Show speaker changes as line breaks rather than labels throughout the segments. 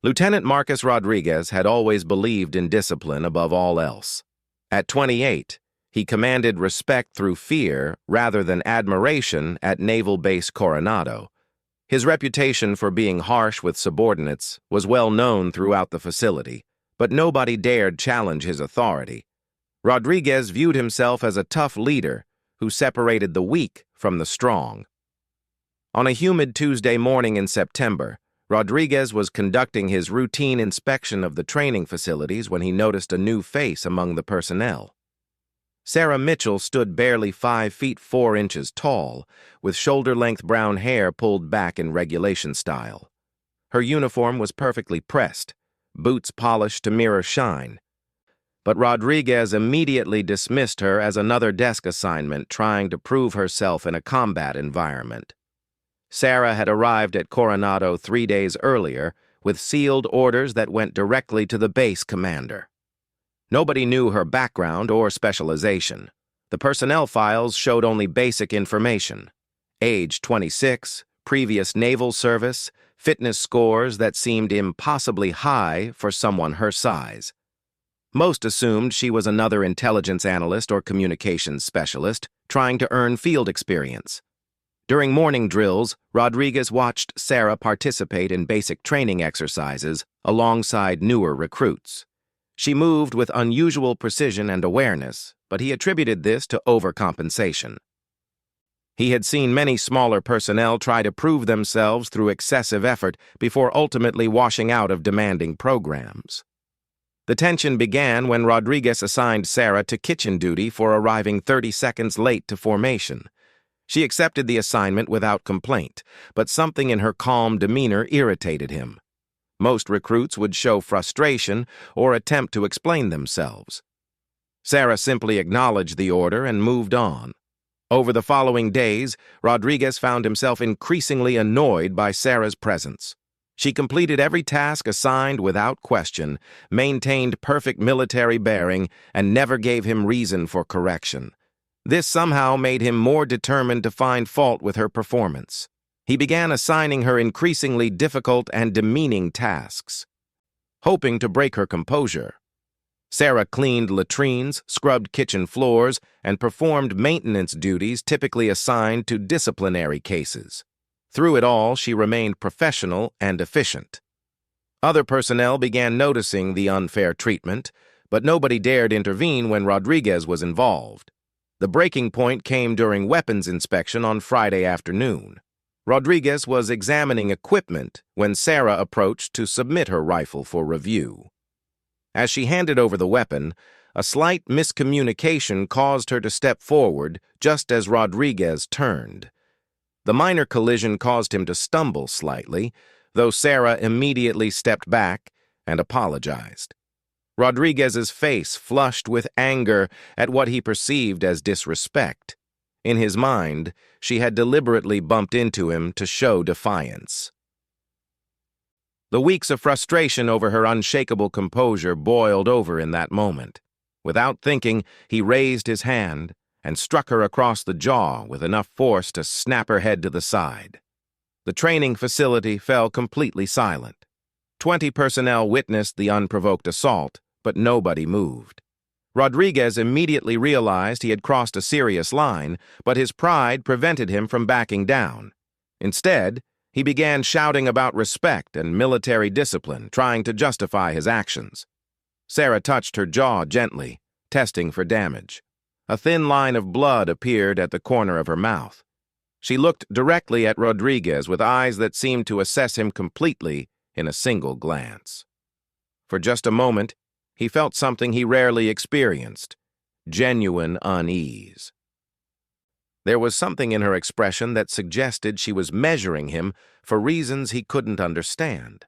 Lieutenant Marcus Rodriguez had always believed in discipline above all else. At 28, he commanded respect through fear rather than admiration at Naval Base Coronado. His reputation for being harsh with subordinates was well known throughout the facility, but nobody dared challenge his authority. Rodriguez viewed himself as a tough leader who separated the weak from the strong. On a humid Tuesday morning in September, Rodriguez was conducting his routine inspection of the training facilities when he noticed a new face among the personnel. Sarah Mitchell stood barely 5 feet 4 inches tall, with shoulder-length brown hair pulled back in regulation style. Her uniform was perfectly pressed, boots polished to mirror shine. But Rodriguez immediately dismissed her as another desk assignment trying to prove herself in a combat environment. Sarah had arrived at Coronado 3 days earlier with sealed orders that went directly to the base commander. Nobody knew her background or specialization. The personnel files showed only basic information: age 26, previous naval service, fitness scores that seemed impossibly high for someone her size. Most assumed she was another intelligence analyst or communications specialist trying to earn field experience. During morning drills, Rodriguez watched Sarah participate in basic training exercises alongside newer recruits. She moved with unusual precision and awareness, but he attributed this to overcompensation. He had seen many smaller personnel try to prove themselves through excessive effort before ultimately washing out of demanding programs. The tension began when Rodriguez assigned Sarah to kitchen duty for arriving 30 seconds late to formation. She accepted the assignment without complaint, but something in her calm demeanor irritated him. Most recruits would show frustration or attempt to explain themselves. Sarah simply acknowledged the order and moved on. Over the following days, Rodriguez found himself increasingly annoyed by Sarah's presence. She completed every task assigned without question, maintained perfect military bearing, and never gave him reason for correction. This somehow made him more determined to find fault with her performance. He began assigning her increasingly difficult and demeaning tasks, hoping to break her composure. Sarah cleaned latrines, scrubbed kitchen floors, and performed maintenance duties typically assigned to disciplinary cases. Through it all, she remained professional and efficient. Other personnel began noticing the unfair treatment, but nobody dared intervene when Rodriguez was involved. The breaking point came during weapons inspection on Friday afternoon. Rodriguez was examining equipment when Sarah approached to submit her rifle for review. As she handed over the weapon, a slight miscommunication caused her to step forward just as Rodriguez turned. The minor collision caused him to stumble slightly, though Sarah immediately stepped back and apologized. Rodriguez's face flushed with anger at what he perceived as disrespect. In his mind, she had deliberately bumped into him to show defiance. The weeks of frustration over her unshakable composure boiled over in that moment. Without thinking, he raised his hand and struck her across the jaw with enough force to snap her head to the side. The training facility fell completely silent. 20 personnel witnessed the unprovoked assault, but nobody moved. Rodriguez immediately realized he had crossed a serious line, but his pride prevented him from backing down. Instead, he began shouting about respect and military discipline, trying to justify his actions. Sarah touched her jaw gently, testing for damage. A thin line of blood appeared at the corner of her mouth. She looked directly at Rodriguez with eyes that seemed to assess him completely in a single glance. For just a moment, he felt something he rarely experienced: genuine unease. There was something in her expression that suggested she was measuring him for reasons he couldn't understand.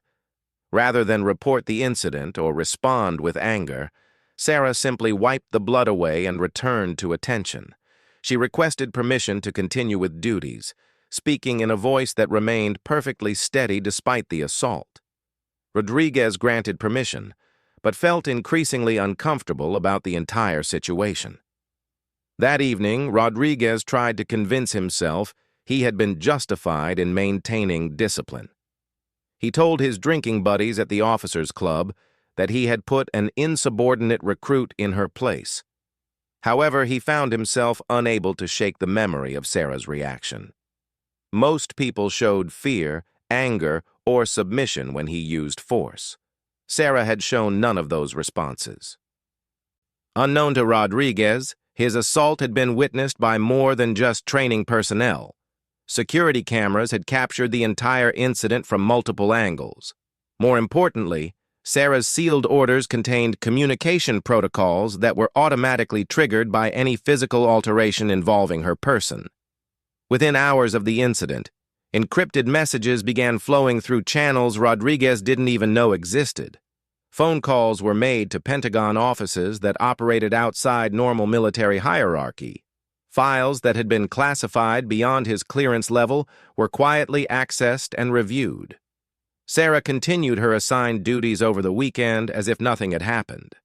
Rather than report the incident or respond with anger, Sarah simply wiped the blood away and returned to attention. She requested permission to continue with duties, speaking in a voice that remained perfectly steady despite the assault. Rodriguez granted permission, but felt increasingly uncomfortable about the entire situation. That evening, Rodriguez tried to convince himself he had been justified in maintaining discipline. He told his drinking buddies at the officers' club that he had put an insubordinate recruit in her place. However, he found himself unable to shake the memory of Sarah's reaction. Most people showed fear, anger, or submission when he used force. Sarah had shown none of those responses. Unknown to Rodriguez, his assault had been witnessed by more than just training personnel. Security cameras had captured the entire incident from multiple angles. More importantly, Sarah's sealed orders contained communication protocols that were automatically triggered by any physical alteration involving her person. Within hours of the incident, encrypted messages began flowing through channels Rodriguez didn't even know existed. Phone calls were made to Pentagon offices that operated outside normal military hierarchy. Files that had been classified beyond his clearance level were quietly accessed and reviewed. Sarah continued her assigned duties over the weekend as if nothing had happened.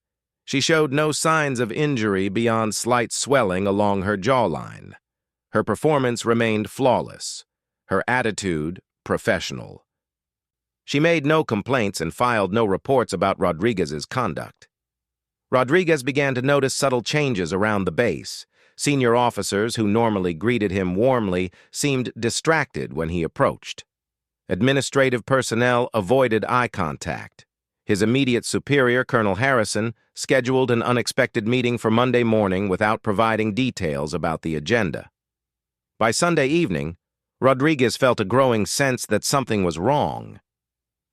She showed no signs of injury beyond slight swelling along her jawline. Her performance remained flawless, her attitude professional. She made no complaints and filed no reports about Rodriguez's conduct. Rodriguez began to notice subtle changes around the base. Senior officers who normally greeted him warmly seemed distracted when he approached. Administrative personnel avoided eye contact. His immediate superior, Colonel Harrison, scheduled an unexpected meeting for Monday morning without providing details about the agenda. By Sunday evening, Rodriguez felt a growing sense that something was wrong.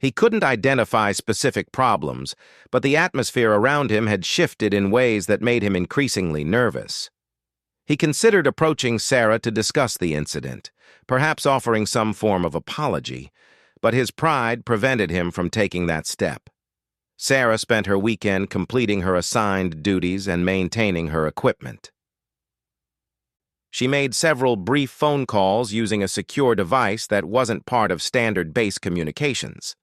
He couldn't identify specific problems, but the atmosphere around him had shifted in ways that made him increasingly nervous. He considered approaching Sarah to discuss the incident, perhaps offering some form of apology, but his pride prevented him from taking that step. Sarah spent her weekend completing her assigned duties and maintaining her equipment. She made several brief phone calls using a secure device that wasn't part of standard base communications.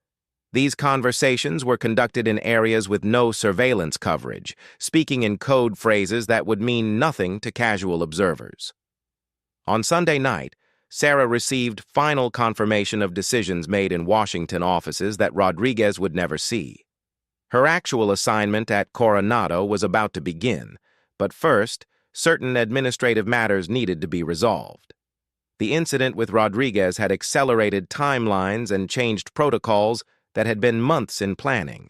These conversations were conducted in areas with no surveillance coverage, speaking in code phrases that would mean nothing to casual observers. On Sunday night, Sarah received final confirmation of decisions made in Washington offices that Rodriguez would never see. Her actual assignment at Coronado was about to begin, but first, certain administrative matters needed to be resolved. The incident with Rodriguez had accelerated timelines and changed protocols that had been months in planning.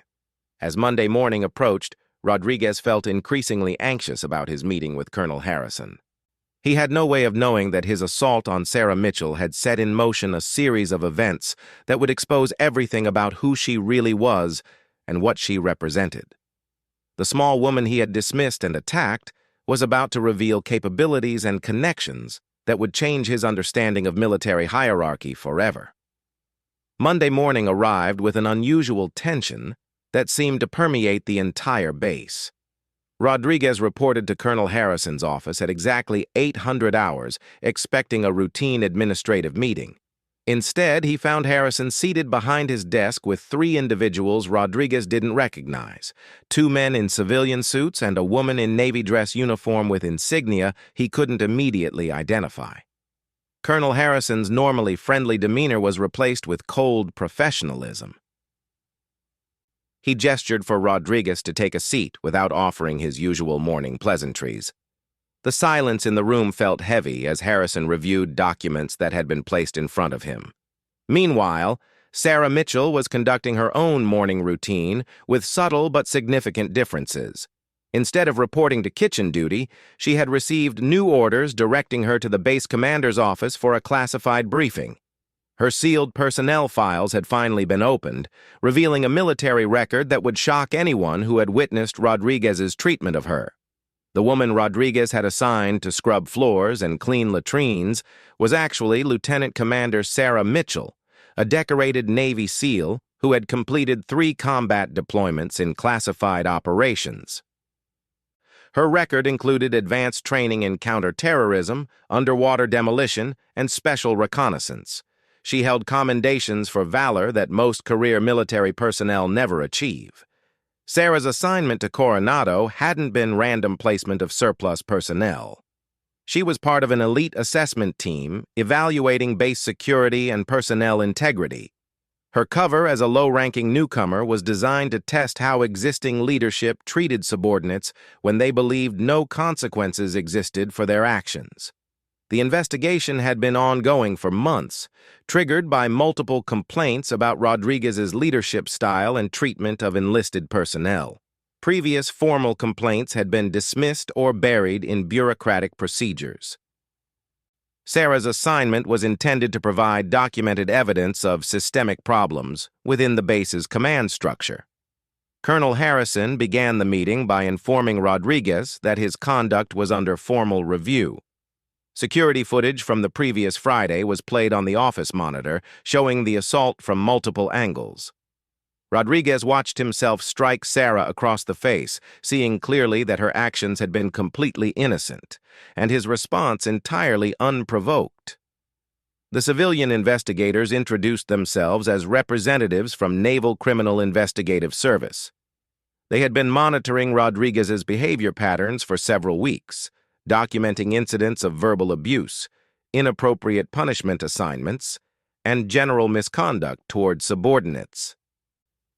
As Monday morning approached, Rodriguez felt increasingly anxious about his meeting with Colonel Harrison. He had no way of knowing that his assault on Sarah Mitchell had set in motion a series of events that would expose everything about who she really was and what she represented. The small woman he had dismissed and attacked was about to reveal capabilities and connections that would change his understanding of military hierarchy forever. Monday morning arrived with an unusual tension that seemed to permeate the entire base. Rodriguez reported to Colonel Harrison's office at exactly 800 hours, expecting a routine administrative meeting. Instead, he found Harrison seated behind his desk with 3 individuals Rodriguez didn't recognize, 2 men in civilian suits and a woman in Navy dress uniform with insignia he couldn't immediately identify. Colonel Harrison's normally friendly demeanor was replaced with cold professionalism. He gestured for Rodriguez to take a seat without offering his usual morning pleasantries. The silence in the room felt heavy as Harrison reviewed documents that had been placed in front of him. Meanwhile, Sarah Mitchell was conducting her own morning routine with subtle but significant differences. Instead of reporting to kitchen duty, she had received new orders directing her to the base commander's office for a classified briefing. Her sealed personnel files had finally been opened, revealing a military record that would shock anyone who had witnessed Rodriguez's treatment of her. The woman Rodriguez had assigned to scrub floors and clean latrines was actually Lieutenant Commander Sarah Mitchell, a decorated Navy SEAL who had completed 3 combat deployments in classified operations. Her record included advanced training in counterterrorism, underwater demolition, and special reconnaissance. She held commendations for valor that most career military personnel never achieve. Sarah's assignment to Coronado hadn't been random placement of surplus personnel. She was part of an elite assessment team evaluating base security and personnel integrity. Her cover as a low-ranking newcomer was designed to test how existing leadership treated subordinates when they believed no consequences existed for their actions. The investigation had been ongoing for months, triggered by multiple complaints about Rodriguez's leadership style and treatment of enlisted personnel. Previous formal complaints had been dismissed or buried in bureaucratic procedures. Sarah's assignment was intended to provide documented evidence of systemic problems within the base's command structure. Colonel Harrison began the meeting by informing Rodriguez that his conduct was under formal review. Security footage from the previous Friday was played on the office monitor, showing the assault from multiple angles. Rodriguez watched himself strike Sarah across the face, seeing clearly that her actions had been completely innocent, and his response entirely unprovoked. The civilian investigators introduced themselves as representatives from Naval Criminal Investigative Service. They had been monitoring Rodriguez's behavior patterns for several weeks, documenting incidents of verbal abuse, inappropriate punishment assignments, and general misconduct toward subordinates.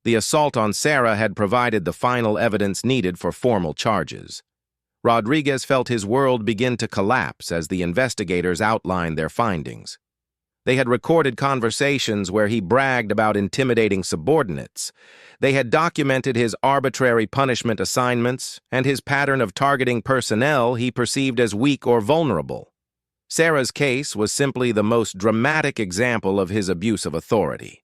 The assault on Sarah had provided the final evidence needed for formal charges. Rodriguez felt his world begin to collapse as the investigators outlined their findings. They had recorded conversations where he bragged about intimidating subordinates. They had documented his arbitrary punishment assignments and his pattern of targeting personnel he perceived as weak or vulnerable. Sarah's case was simply the most dramatic example of his abuse of authority.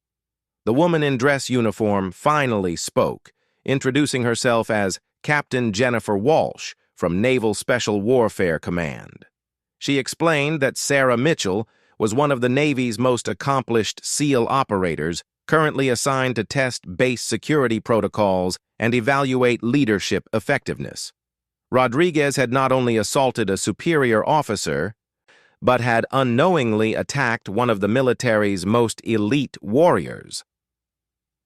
The woman in dress uniform finally spoke, introducing herself as Captain Jennifer Walsh from Naval Special Warfare Command. She explained that Sarah Mitchell was one of the Navy's most accomplished SEAL operators, currently assigned to test base security protocols and evaluate leadership effectiveness. Rodriguez had not only assaulted a superior officer, but had unknowingly attacked one of the military's most elite warriors.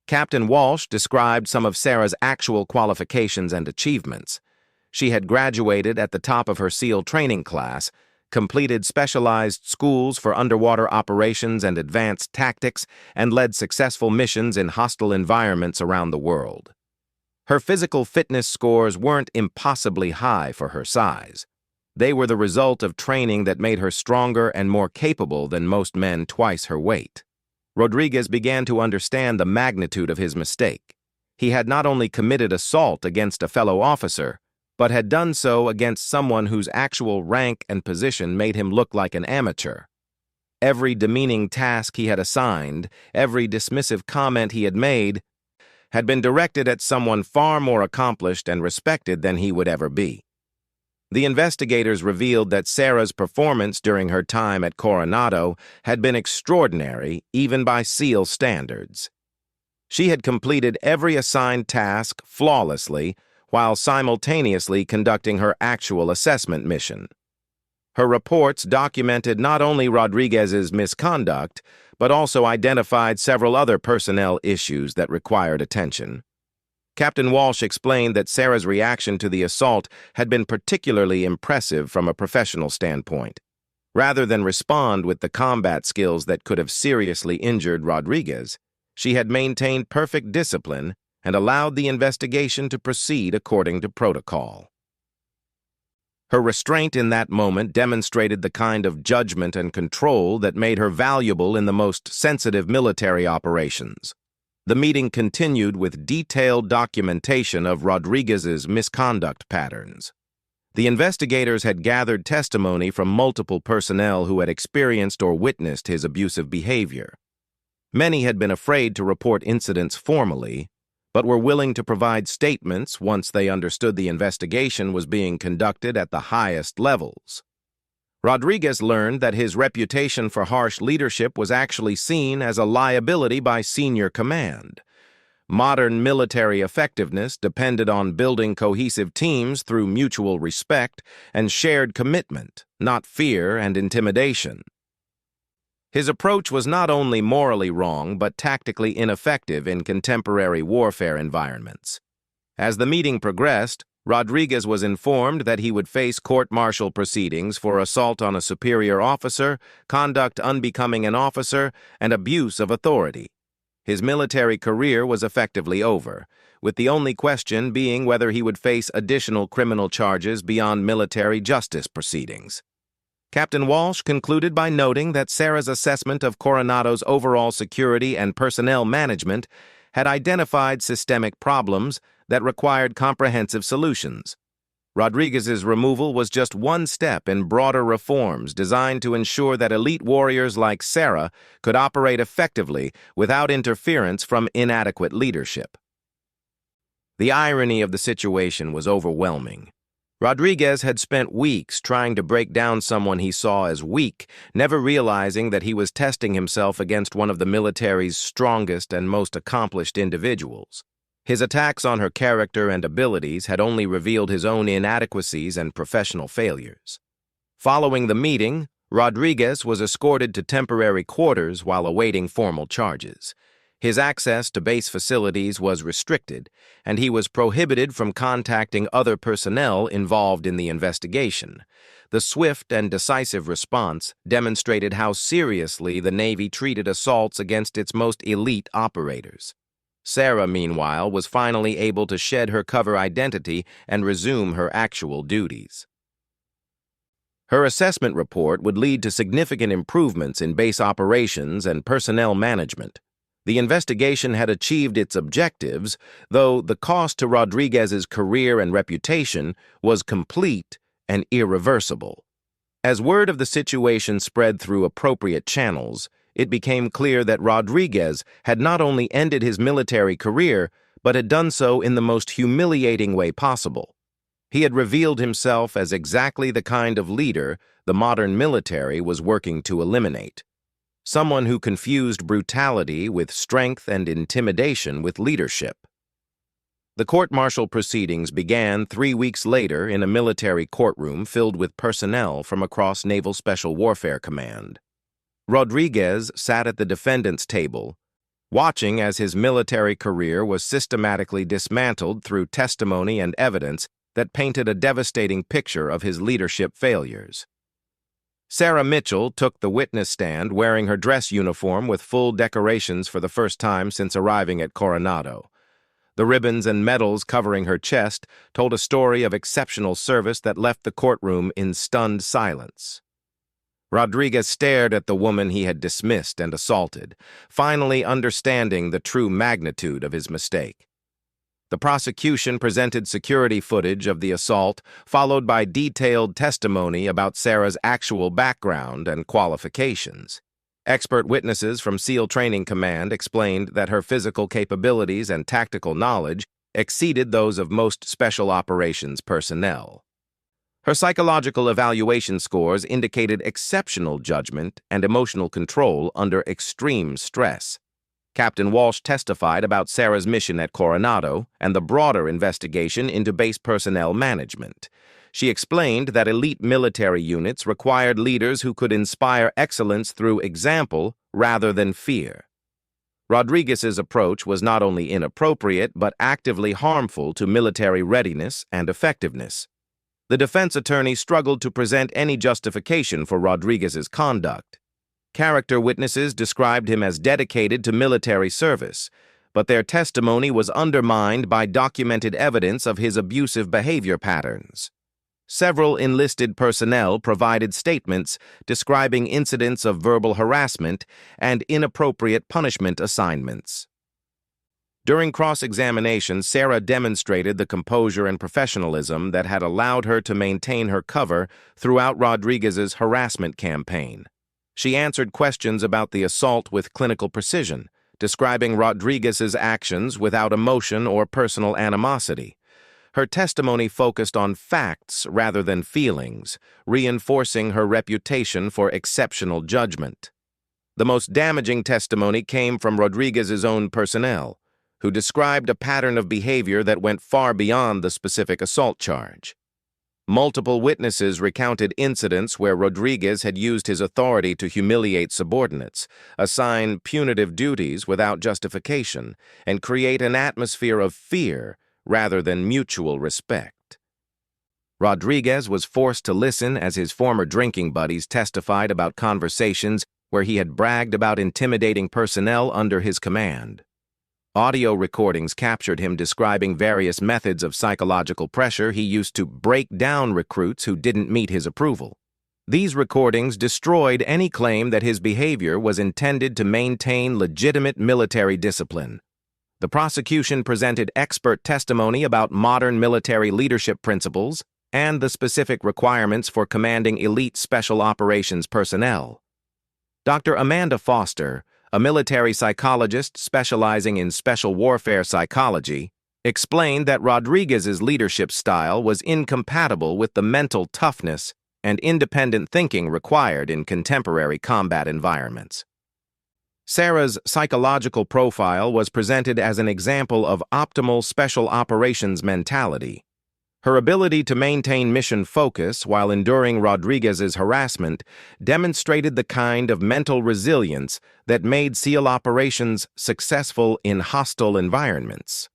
Captain Walsh described some of Sarah's actual qualifications and achievements. She had graduated at the top of her SEAL training class, completed specialized schools for underwater operations and advanced tactics, and led successful missions in hostile environments around the world. Her physical fitness scores weren't impossibly high for her size. They were the result of training that made her stronger and more capable than most men twice her weight. Rodriguez began to understand the magnitude of his mistake. He had not only committed assault against a fellow officer, but had done so against someone whose actual rank and position made him look like an amateur. Every demeaning task he had assigned, every dismissive comment he had made, had been directed at someone far more accomplished and respected than he would ever be. The investigators revealed that Sarah's performance during her time at Coronado had been extraordinary, even by SEAL standards. She had completed every assigned task flawlessly, while simultaneously conducting her actual assessment mission. Her reports documented not only Rodriguez's misconduct, but also identified several other personnel issues that required attention. Captain Walsh explained that Sarah's reaction to the assault had been particularly impressive from a professional standpoint. Rather than respond with the combat skills that could have seriously injured Rodriguez, she had maintained perfect discipline and allowed the investigation to proceed according to protocol. Her restraint in that moment demonstrated the kind of judgment and control that made her valuable in the most sensitive military operations. The meeting continued with detailed documentation of Rodriguez's misconduct patterns. The investigators had gathered testimony from multiple personnel who had experienced or witnessed his abusive behavior. Many had been afraid to report incidents formally, but were willing to provide statements once they understood the investigation was being conducted at the highest levels. Rodriguez learned that his reputation for harsh leadership was actually seen as a liability by senior command. Modern military effectiveness depended on building cohesive teams through mutual respect and shared commitment, not fear and intimidation. His approach was not only morally wrong, but tactically ineffective in contemporary warfare environments. As the meeting progressed, Rodriguez was informed that he would face court-martial proceedings for assault on a superior officer, conduct unbecoming an officer, and abuse of authority. His military career was effectively over, with the only question being whether he would face additional criminal charges beyond military justice proceedings. Captain Walsh concluded by noting that Sarah's assessment of Coronado's overall security and personnel management had identified systemic problems that required comprehensive solutions. Rodriguez's removal was just one step in broader reforms designed to ensure that elite warriors like Sarah could operate effectively without interference from inadequate leadership. The irony of the situation was overwhelming. Rodriguez had spent weeks trying to break down someone he saw as weak, never realizing that he was testing himself against one of the military's strongest and most accomplished individuals. His attacks on her character and abilities had only revealed his own inadequacies and professional failures. Following the meeting, Rodriguez was escorted to temporary quarters while awaiting formal charges. His access to base facilities was restricted, and he was prohibited from contacting other personnel involved in the investigation. The swift and decisive response demonstrated how seriously the Navy treated assaults against its most elite operators. Sarah, meanwhile, was finally able to shed her cover identity and resume her actual duties. Her assessment report would lead to significant improvements in base operations and personnel management. The investigation had achieved its objectives, though the cost to Rodriguez's career and reputation was complete and irreversible. As word of the situation spread through appropriate channels, it became clear that Rodriguez had not only ended his military career, but had done so in the most humiliating way possible. He had revealed himself as exactly the kind of leader the modern military was working to eliminate. Someone who confused brutality with strength and intimidation with leadership. The court-martial proceedings began 3 weeks later in a military courtroom filled with personnel from across Naval Special Warfare Command. Rodriguez sat at the defendant's table, watching as his military career was systematically dismantled through testimony and evidence that painted a devastating picture of his leadership failures. Sarah Mitchell took the witness stand wearing her dress uniform with full decorations for the first time since arriving at Coronado. The ribbons and medals covering her chest told a story of exceptional service that left the courtroom in stunned silence. Rodriguez stared at the woman he had dismissed and assaulted, finally understanding the true magnitude of his mistake. The prosecution presented security footage of the assault, followed by detailed testimony about Sarah's actual background and qualifications. Expert witnesses from SEAL Training Command explained that her physical capabilities and tactical knowledge exceeded those of most special operations personnel. Her psychological evaluation scores indicated exceptional judgment and emotional control under extreme stress. Captain Walsh testified about Sarah's mission at Coronado and the broader investigation into base personnel management. She explained that elite military units required leaders who could inspire excellence through example rather than fear. Rodriguez's approach was not only inappropriate but actively harmful to military readiness and effectiveness. The defense attorney struggled to present any justification for Rodriguez's conduct. Character witnesses described him as dedicated to military service, but their testimony was undermined by documented evidence of his abusive behavior patterns. Several enlisted personnel provided statements describing incidents of verbal harassment and inappropriate punishment assignments. During cross-examination, Sarah demonstrated the composure and professionalism that had allowed her to maintain her cover throughout Rodriguez's harassment campaign. She answered questions about the assault with clinical precision, describing Rodriguez's actions without emotion or personal animosity. Her testimony focused on facts rather than feelings, reinforcing her reputation for exceptional judgment. The most damaging testimony came from Rodriguez's own personnel, who described a pattern of behavior that went far beyond the specific assault charge. Multiple witnesses recounted incidents where Rodriguez had used his authority to humiliate subordinates, assign punitive duties without justification, and create an atmosphere of fear rather than mutual respect. Rodriguez was forced to listen as his former drinking buddies testified about conversations where he had bragged about intimidating personnel under his command. Audio recordings captured him describing various methods of psychological pressure he used to break down recruits who didn't meet his approval. These recordings destroyed any claim that his behavior was intended to maintain legitimate military discipline. The prosecution presented expert testimony about modern military leadership principles and the specific requirements for commanding elite special operations personnel. Dr. Amanda Foster, a military psychologist specializing in special warfare psychology, explained that Rodriguez's leadership style was incompatible with the mental toughness and independent thinking required in contemporary combat environments. Sarah's psychological profile was presented as an example of optimal special operations mentality. Her ability to maintain mission focus while enduring Rodriguez's harassment demonstrated the kind of mental resilience that made SEAL operations successful in hostile environments.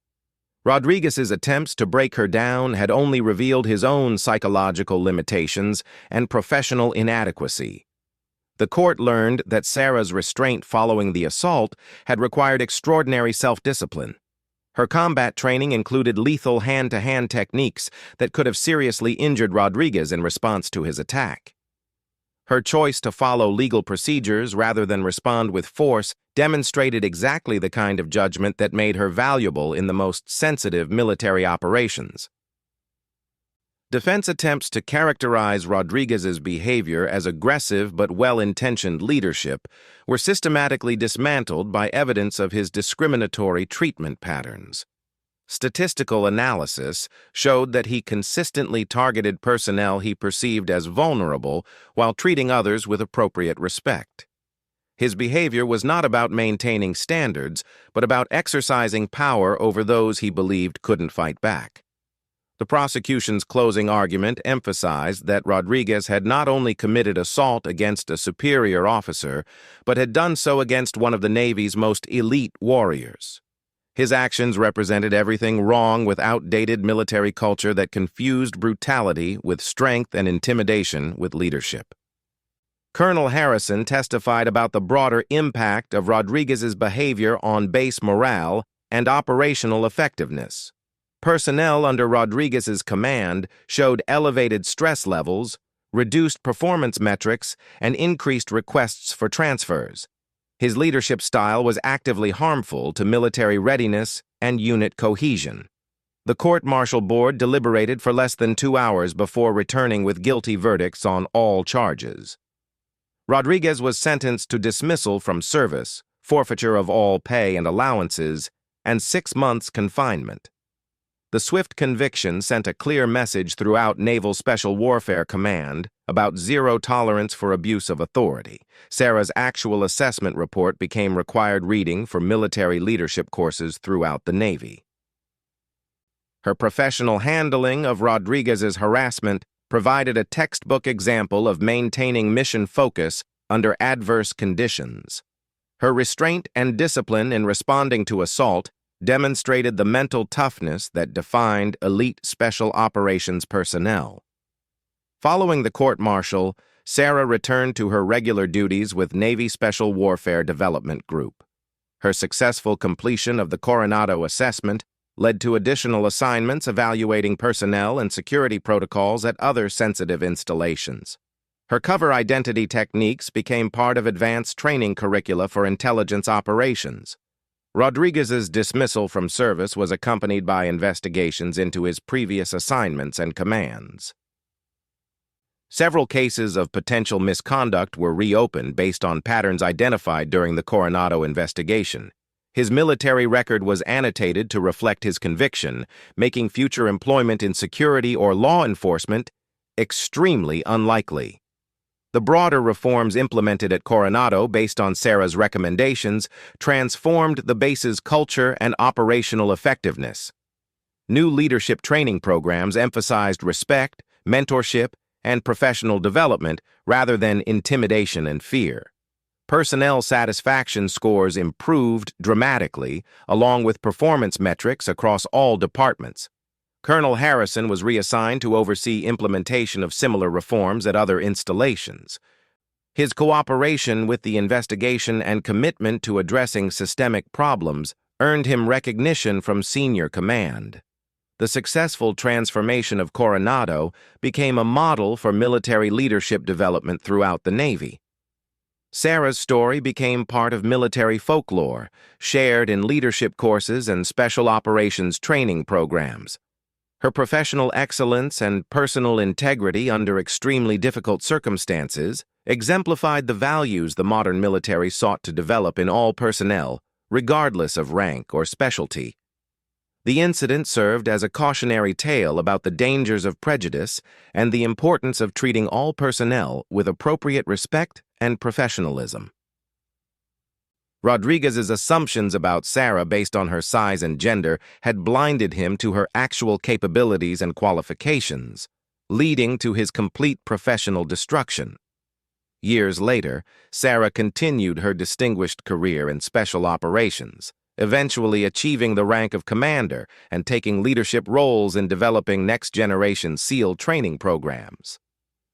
Rodriguez's attempts to break her down had only revealed his own psychological limitations and professional inadequacy. The court learned that Sarah's restraint following the assault had required extraordinary self-discipline. Her combat training included lethal hand-to-hand techniques that could have seriously injured Rodriguez in response to his attack. Her choice to follow legal procedures rather than respond with force demonstrated exactly the kind of judgment that made her valuable in the most sensitive military operations. Defense attempts to characterize Rodriguez's behavior as aggressive but well-intentioned leadership were systematically dismantled by evidence of his discriminatory treatment patterns. Statistical analysis showed that he consistently targeted personnel he perceived as vulnerable while treating others with appropriate respect. His behavior was not about maintaining standards, but about exercising power over those he believed couldn't fight back. The prosecution's closing argument emphasized that Rodriguez had not only committed assault against a superior officer, but had done so against one of the Navy's most elite warriors. His actions represented everything wrong with outdated military culture that confused brutality with strength and intimidation with leadership. Colonel Harrison testified about the broader impact of Rodriguez's behavior on base morale and operational effectiveness. Personnel under Rodriguez's command showed elevated stress levels, reduced performance metrics, and increased requests for transfers. His leadership style was actively harmful to military readiness and unit cohesion. The court-martial board deliberated for less than 2 hours before returning with guilty verdicts on all charges. Rodriguez was sentenced to dismissal from service, forfeiture of all pay and allowances, and 6 months confinement. The swift conviction sent a clear message throughout Naval Special Warfare Command about zero tolerance for abuse of authority. Sarah's actual assessment report became required reading for military leadership courses throughout the Navy. Her professional handling of Rodriguez's harassment provided a textbook example of maintaining mission focus under adverse conditions. Her restraint and discipline in responding to assault demonstrated the mental toughness that defined elite special operations personnel. Following the court-martial, Sarah returned to her regular duties with Navy Special Warfare Development Group. Her successful completion of the Coronado assessment led to additional assignments evaluating personnel and security protocols at other sensitive installations. Her cover identity techniques became part of advanced training curricula for intelligence operations. Rodriguez's dismissal from service was accompanied by investigations into his previous assignments and commands. Several cases of potential misconduct were reopened based on patterns identified during the Coronado investigation. His military record was annotated to reflect his conviction, making future employment in security or law enforcement extremely unlikely. The broader reforms implemented at Coronado based on Sarah's recommendations transformed the base's culture and operational effectiveness. New leadership training programs emphasized respect, mentorship, and professional development rather than intimidation and fear. Personnel satisfaction scores improved dramatically, along with performance metrics across all departments. Colonel Harrison was reassigned to oversee implementation of similar reforms at other installations. His cooperation with the investigation and commitment to addressing systemic problems earned him recognition from senior command. The successful transformation of Coronado became a model for military leadership development throughout the Navy. Sarah's story became part of military folklore, shared in leadership courses and special operations training programs. Her professional excellence and personal integrity under extremely difficult circumstances exemplified the values the modern military sought to develop in all personnel, regardless of rank or specialty. The incident served as a cautionary tale about the dangers of prejudice and the importance of treating all personnel with appropriate respect and professionalism. Rodriguez's assumptions about Sarah based on her size and gender had blinded him to her actual capabilities and qualifications, leading to his complete professional destruction. Years later, Sarah continued her distinguished career in special operations, eventually achieving the rank of commander and taking leadership roles in developing next-generation SEAL training programs.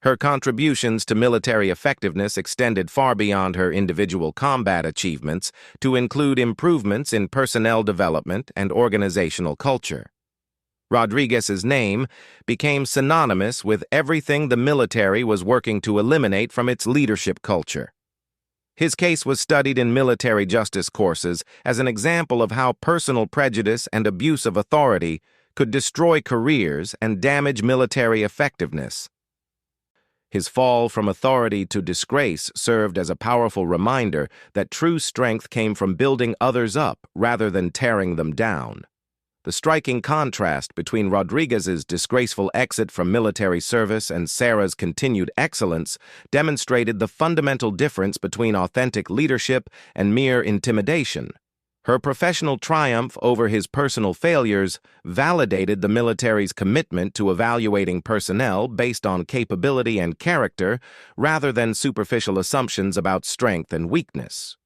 Her contributions to military effectiveness extended far beyond her individual combat achievements to include improvements in personnel development and organizational culture. Rodriguez's name became synonymous with everything the military was working to eliminate from its leadership culture. His case was studied in military justice courses as an example of how personal prejudice and abuse of authority could destroy careers and damage military effectiveness. His fall from authority to disgrace served as a powerful reminder that true strength came from building others up rather than tearing them down. The striking contrast between Rodriguez's disgraceful exit from military service and Sarah's continued excellence demonstrated the fundamental difference between authentic leadership and mere intimidation. Her professional triumph over his personal failures validated the military's commitment to evaluating personnel based on capability and character rather than superficial assumptions about strength and weakness.